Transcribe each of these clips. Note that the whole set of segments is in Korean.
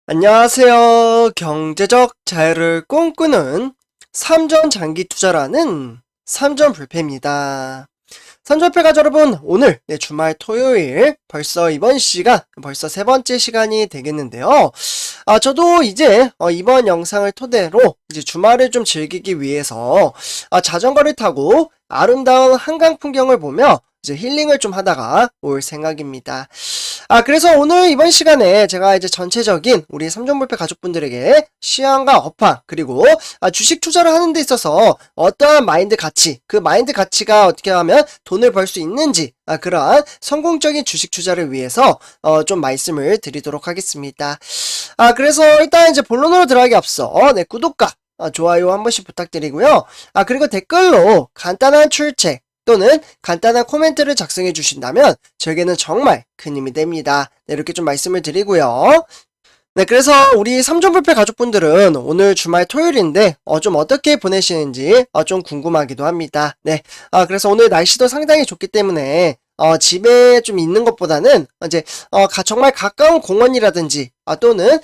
안녕하세요. 경제적 자유를 꿈꾸는 삼전 장기 투자라는 삼전 불패입니다. 삼전 불패 가족 여러분, 오늘 주말 토요일 벌써 이번 시간 벌써 세 번째 시간이 되겠는데요. 저도 이제 이번 영상을 토대로 이제 주말을 좀 즐기기 위해서 자전거를 타고 아름다운 한강 풍경을 보며 이제 힐링을 좀 하다가 올 생각입니다. 그래서 오늘 이번 시간에 제가 이제 전체적인 우리 삼전불패 가족분들에게 시황과 업황, 그리고 주식 투자를 하는 데 있어서 어떠한 마인드 가치, 그 마인드 가치가 어떻게 하면 돈을 벌 수 있는지, 그러한 성공적인 주식 투자를 위해서 좀 말씀을 드리도록 하겠습니다. 그래서 일단 이제 본론으로 들어가기 앞서 구독과 좋아요 한 번씩 부탁드리고요. 그리고 댓글로 간단한 출첵 또는 간단한 코멘트를 작성해 주신다면 저에게는 정말 큰 힘이 됩니다. 이렇게 좀 말씀을 드리고요. 그래서 우리 삼전불패 가족분들은 오늘 주말 토요일인데 좀 어떻게 보내시는지 좀 궁금하기도 합니다. 그래서 오늘 날씨도 상당히 좋기 때문에 집에 좀 있는 것보다는 이제 정말 가까운 공원이라든지 또는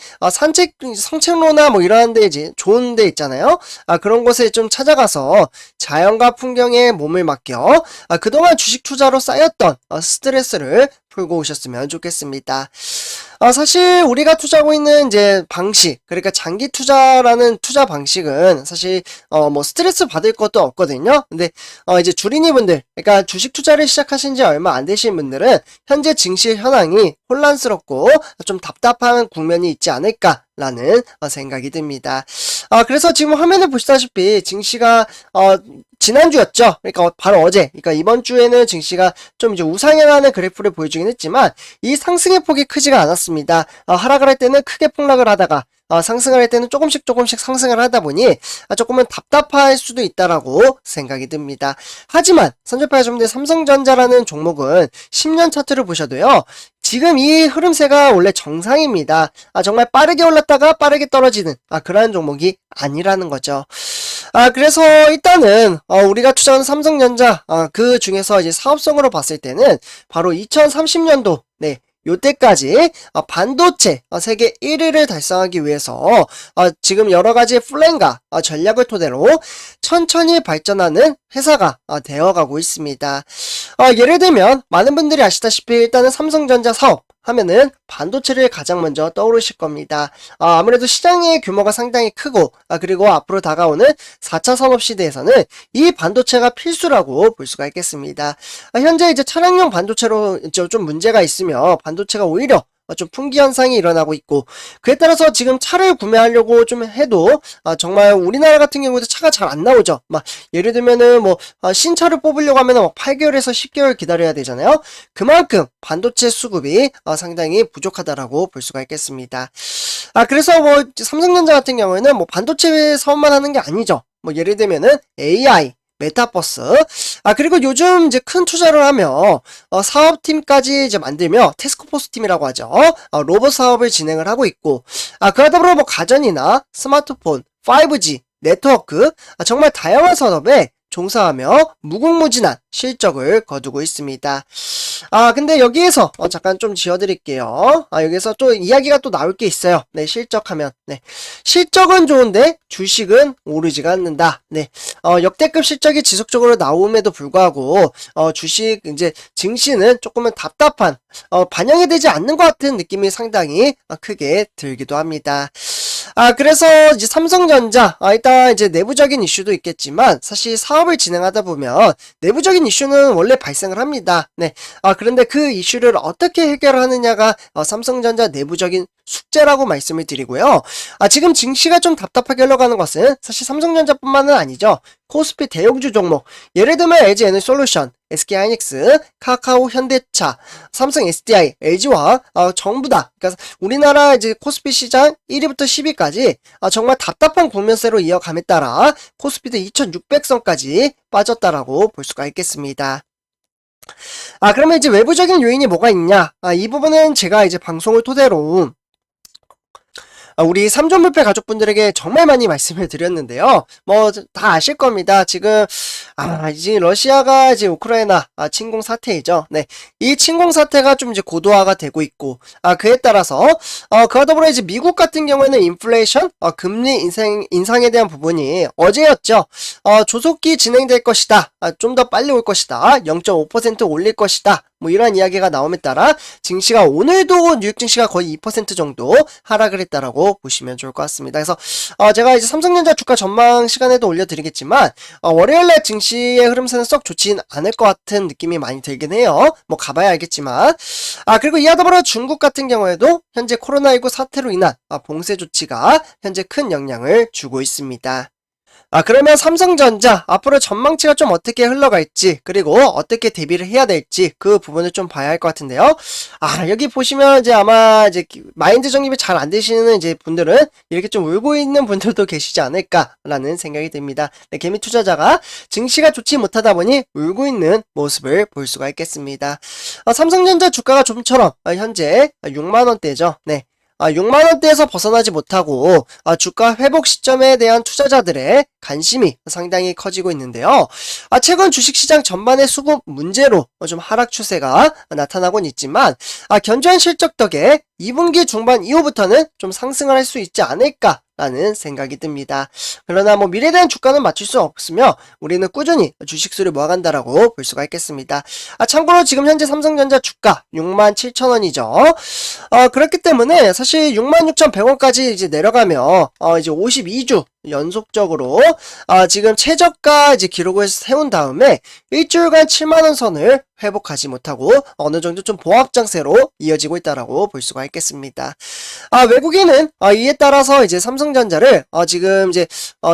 산책로나 뭐 이런 데 이제 좋은 데 있잖아요. 그런 곳에 좀 찾아가서 자연과 풍경에 몸을 맡겨 그동안 주식 투자로 쌓였던 스트레스를 풀고 오셨으면 좋겠습니다. 사실 우리가 투자하고 있는 이제 방식, 그러니까 장기 투자라는 투자 방식은 사실 뭐 스트레스 받을 것도 없거든요. 근데 이제 주린이분들, 그러니까 주식 투자를 시작하신 지 얼마 안 되신 분들은 현재 증시 현황이 혼란스럽고 좀 답답한 국면이 있지 않을까라는 생각이 듭니다. 그래서 지금 화면을 보시다시피 증시가 지난주였죠. 그러니까 바로 어제, 그러니까 이번 주에는 증시가 좀 이제 우상향하는 그래프를 보여주긴 했지만 이 상승의 폭이 크지가 않았습니다. 하락을 할 때는 크게 폭락을 하다가 상승을 할 때는 조금씩 상승을 하다 보니 조금은 답답할 수도 있다라고 생각이 듭니다. 하지만 삼전패 삼성전자라는 종목은 10년 차트를 보셔도요. 지금 이 흐름세가 원래 정상입니다. 정말 빠르게 올랐다가 빠르게 떨어지는 그러한 종목이 아니라는 거죠. 그래서 일단은 우리가 투자하는 삼성전자 그 중에서 이제 사업성으로 봤을 때는 바로 2030년도 요때까지 반도체 세계 1위를 달성하기 위해서 지금 여러가지 플랜과 전략을 토대로 천천히 발전하는 회사가 되어가고 있습니다. 예를 들면 많은 분들이 아시다시피 일단은 삼성전자 사업 하면은 반도체를 가장 먼저 떠오르실 겁니다. 아무래도 시장의 규모가 상당히 크고 그리고 앞으로 다가오는 4차 산업시대에서는 이 반도체가 필수라고 볼 수가 있겠습니다. 현재 이제 차량용 반도체로 좀 문제가 있으며 반도체가 오히려 좀 품귀 현상이 일어나고 있고 그에 따라서 지금 차를 구매하려고 좀 해도 정말 우리나라 같은 경우도 차가 잘 안 나오죠. 예를 들면은 신차를 뽑으려고 하면 8개월에서 10개월 기다려야 되잖아요. 그만큼 반도체 수급이 상당히 부족하다라고 볼 수가 있겠습니다. 그래서 삼성전자 같은 경우에는 반도체 사업만 하는 게 아니죠. 예를 들면은 AI 메타버스, 그리고 요즘 이제 큰 투자를 하며, 사업팀까지 이제 만들며, 태스크포스 팀이라고 하죠. 로봇 사업을 진행을 하고 있고, 그러다 보면 가전이나 스마트폰, 5G, 네트워크, 정말 다양한 산업에 종사하며 무궁무진한 실적을 거두고 있습니다. 근데 여기에서 잠깐 좀 지어드릴게요. 여기서 또 이야기가 또 나올 게 있어요. 실적하면 실적은 좋은데 주식은 오르지가 않는다. 역대급 실적이 지속적으로 나옴에도 불구하고 주식 이제 증시는 조금은 답답한 반영이 되지 않는 것 같은 느낌이 상당히 크게 들기도 합니다. 그래서 이제 삼성전자 일단 이제 내부적인 이슈도 있겠지만 사실 사업을 진행하다 보면 내부적인 이슈는 원래 발생을 합니다. 그런데 그 이슈를 어떻게 해결하느냐가 삼성전자 내부적인 숙제라고 말씀을 드리고요. 지금 증시가 좀 답답하게 흘러가는 것은 사실 삼성전자뿐만은 아니죠. 코스피 대형주 종목, 예를 들면 LG에너지솔루션, SK하이닉스, 카카오, 현대차, 삼성 SDI, LG와 전부 다, 그러니까 우리나라 이제 코스피 시장 1위부터 10위까지 정말 답답한 국면세로 이어감에 따라 코스피도 2600선까지 빠졌다라고 볼 수가 있겠습니다. 그러면 이제 외부적인 요인이 뭐가 있냐? 이 부분은 제가 이제 방송을 토대로 우리 삼전불패 가족분들에게 정말 많이 말씀을 드렸는데요. 다 아실 겁니다. 지금 이제 러시아가 이제 우크라이나 침공 사태이죠. 네. 이 침공 사태가 좀 이제 고도화가 되고 있고, 그에 따라서, 그와 더불어 이제 미국 같은 경우에는 인플레이션, 금리 인상에 대한 부분이 어제였죠. 조속히 진행될 것이다. 좀 더 빨리 올 것이다. 0.5% 올릴 것이다. 뭐 이런 이야기가 나옴에 따라 증시가 오늘도 뉴욕 증시가 거의 2% 정도 하락을 했다라고 보시면 좋을 것 같습니다. 그래서 제가 이제 삼성전자 주가 전망 시간에도 올려드리겠지만 월요일날 증시의 흐름세는 썩 좋진 않을 것 같은 느낌이 많이 들긴 해요. 뭐 가봐야 알겠지만 그리고 이와 더불어 중국 같은 경우에도 현재 코로나19 사태로 인한 봉쇄 조치가 현재 큰 영향을 주고 있습니다. 그러면 삼성전자 앞으로 전망치가 좀 어떻게 흘러갈지 그리고 어떻게 대비를 해야 될지 그 부분을 좀 봐야 할 것 같은데요. 여기 보시면 이제 아마 이제 마인드 정립이 잘 안 되시는 이제 분들은 이렇게 좀 울고 있는 분들도 계시지 않을까라는 생각이 듭니다. 네, 개미 투자자가 증시가 좋지 못하다 보니 울고 있는 모습을 볼 수가 있겠습니다. 삼성전자 주가가 좀처럼 현재 6만 원대죠. 네. 6만원대에서 벗어나지 못하고 주가 회복 시점에 대한 투자자들의 관심이 상당히 커지고 있는데요. 최근 주식시장 전반의 수급 문제로 좀 하락 추세가 나타나곤 있지만 견조한 실적 덕에 2분기 중반 이후부터는 좀 상승을 할 수 있지 않을까 라는 생각이 듭니다. 그러나 뭐 미래에 대한 주가는 맞출 수 없으며 우리는 꾸준히 주식수를 모아간다라고 볼 수가 있겠습니다. 참고로 지금 현재 삼성전자 주가 67,000원이죠. 그렇기 때문에 사실 66,100원까지 이제 내려가며 이제 52주 연속적으로 지금 최저가 이제 기록을 세운 다음에 일주일간 7만원 선을 회복하지 못하고 어느 정도 좀 보합 장세로 이어지고 있다라고 볼 수가 있겠습니다. 외국인은 이에 따라서 이제 삼성전자를 지금 이제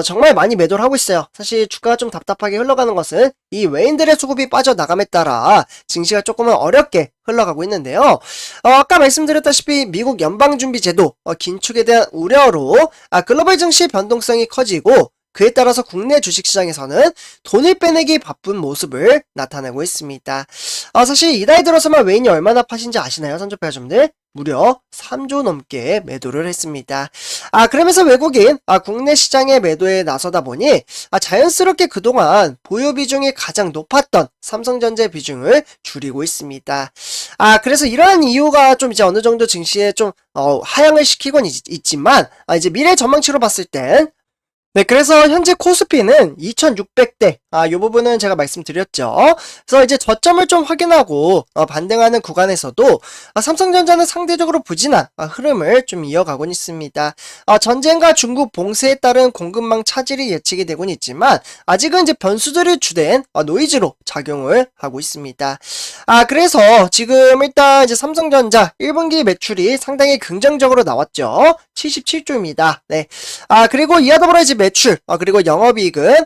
정말 많이 매도를 하고 있어요. 사실 주가가 좀 답답하게 흘러가는 것은 이 외인들의 수급이 빠져나감에 따라 증시가 조금은 어렵게 흘러가고 있는데요. 아까 말씀드렸다시피 미국 연방준비제도 긴축에 대한 우려로 글로벌 증시 변동성이 커지고 그에 따라서 국내 주식시장에서는 돈을 빼내기 바쁜 모습을 나타내고 있습니다. 사실 이달 들어서만 외인이 얼마나 파신지 아시나요, 선조배아점들? 무려 3조 넘게 매도를 했습니다. 그러면서 외국인 국내 시장의 매도에 나서다 보니 자연스럽게 그동안 보유 비중이 가장 높았던 삼성전자 비중을 줄이고 있습니다. 그래서 이러한 이유가 좀 이제 어느 정도 증시에 좀 하향을 시키곤 있지만 이제 미래 전망치로 봤을 땐 네, 그래서 현재 코스피는 2600대, 요 부분은 제가 말씀드렸죠. 그래서 이제 저점을 좀 확인하고, 반등하는 구간에서도, 삼성전자는 상대적으로 부진한, 흐름을 좀 이어가곤 있습니다. 전쟁과 중국 봉쇄에 따른 공급망 차질이 예측이 되곤 있지만, 아직은 이제 변수들을 주된, 노이즈로 작용을 하고 있습니다. 그래서 지금 일단 이제 삼성전자 1분기 매출이 상당히 긍정적으로 나왔죠. 77조입니다. 네. 그리고 이와 더불어 이제 매출, 그리고 영업이익은,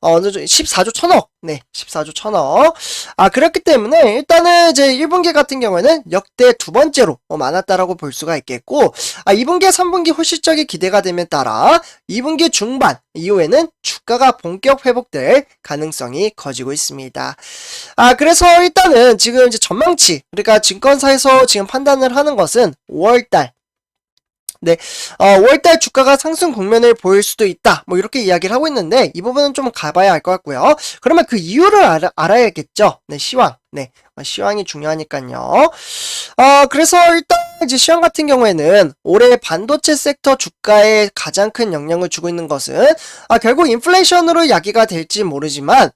어느 정도 14조 1000억. 네, 14조 1000억. 그렇기 때문에 일단은 이제 1분기 같은 경우에는 역대 두 번째로 많았다라고 볼 수가 있겠고, 2분기, 3분기 호실적이 기대가 됨에 따라 2분기 중반 이후에는 주가가 본격 회복될 가능성이 커지고 있습니다. 그래서 일단은 지금 이제 전망치, 그러니까 증권사에서 지금 판단을 하는 것은 5월달, 네, 5월달 주가가 상승 국면을 보일 수도 있다. 뭐 이렇게 이야기를 하고 있는데 이 부분은 좀 가봐야 알 것 같고요. 그러면 그 이유를 알아야겠죠. 네, 시황. 네, 시황이 중요하니까요. 그래서 일단 이제 시황 같은 경우에는 올해 반도체 섹터 주가에 가장 큰 영향을 주고 있는 것은 결국 인플레이션으로 야기가 될지 모르지만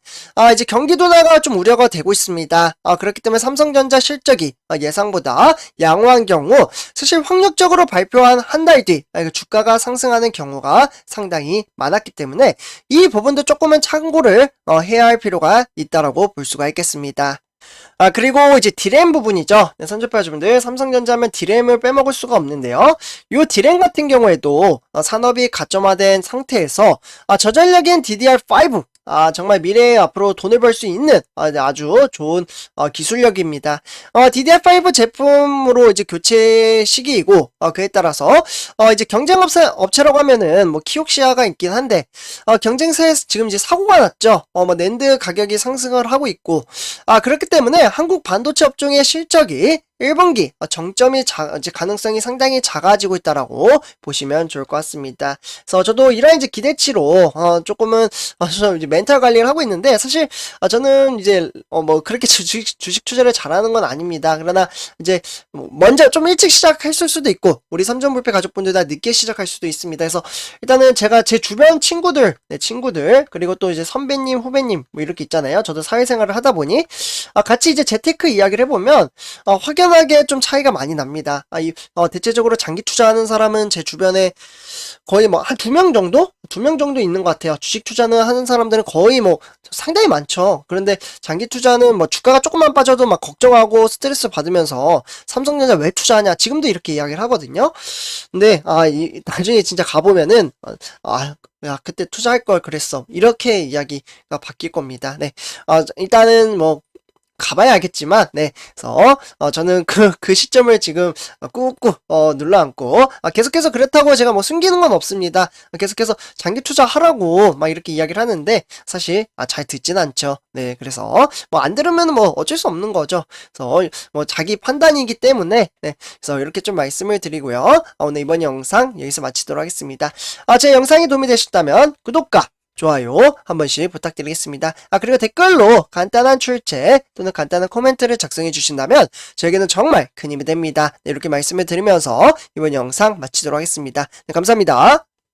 이제 경기 둔화가 좀 우려가 되고 있습니다. 그렇기 때문에 삼성전자 실적이 예상보다 양호한 경우 사실 확률적으로 발표한 한 달 뒤 주가가 상승하는 경우가 상당히 많았기 때문에 이 부분도 조금은 참고를 해야 할 필요가 있다라고 볼 수가 있겠습니다. 그리고 이제 디램 부분이죠. 네, 선조파주분들 삼성전자 하면 디램을 빼먹을 수가 없는데요. 요 디램 같은 경우에도 산업이 가점화된 상태에서 저전력인 DDR5 정말 미래에 앞으로 돈을 벌 수 있는 아주 좋은 기술력입니다. DDR5 제품으로 이제 교체 시기이고 그에 따라서 이제 경쟁 업체라고 하면은 뭐 키옥시아가 있긴 한데 경쟁사에서 지금 이제 사고가 났죠. 뭐 낸드 가격이 상승을 하고 있고 그렇기 때문에 한국 반도체 업종의 실적이 1분기 정점이 이제 가능성이 상당히 작아지고 있다라고 보시면 좋을 것 같습니다. 그래서 저도 이런 이제 기대치로 조금은 좀 이제 멘탈 관리를 하고 있는데 사실 저는 이제 뭐 그렇게 주식 투자를 잘하는 건 아닙니다. 그러나 이제 뭐 먼저 좀 일찍 시작했을 수도 있고 우리 삼전불패 가족분들 다 늦게 시작할 수도 있습니다. 그래서 일단은 제가 제 주변 친구들, 친구들 그리고 또 이제 선배님, 후배님 뭐 이렇게 있잖아요. 저도 사회생활을 하다 보니 같이 이제 재테크 이야기를 해보면 확연하게 좀 차이가 많이 납니다. 대체적으로 장기 투자하는 사람은 제 주변에 거의 뭐 한 두 명 정도? 두 명 정도 있는 것 같아요. 주식 투자는 하는 사람들은 거의 뭐 상당히 많죠. 그런데 장기 투자는 뭐 주가가 조금만 빠져도 막 걱정하고 스트레스 받으면서 삼성전자 왜 투자하냐 지금도 이렇게 이야기를 하거든요. 근데 나중에 진짜 가보면은 야 그때 투자할 걸 그랬어 이렇게 이야기가 바뀔 겁니다. 네, 일단은 뭐 가봐야 알겠지만, 네. 그래서, 저는 그 시점을 지금 꾹꾹, 눌러앉고, 계속해서 그렇다고 제가 뭐 숨기는 건 없습니다. 계속해서 장기 투자하라고 막 이렇게 이야기를 하는데, 사실, 잘 듣진 않죠. 네. 그래서, 뭐 안 들으면 뭐 어쩔 수 없는 거죠. 그래서, 뭐 자기 판단이기 때문에, 네. 그래서 이렇게 좀 말씀을 드리고요. 오늘 이번 영상 여기서 마치도록 하겠습니다. 제 영상이 도움이 되셨다면, 구독과 좋아요 한 번씩 부탁드리겠습니다. 그리고 댓글로 간단한 출제 또는 간단한 코멘트를 작성해 주신다면 저에게는 정말 큰 힘이 됩니다. 네, 이렇게 말씀을 드리면서 이번 영상 마치도록 하겠습니다. 네, 감사합니다.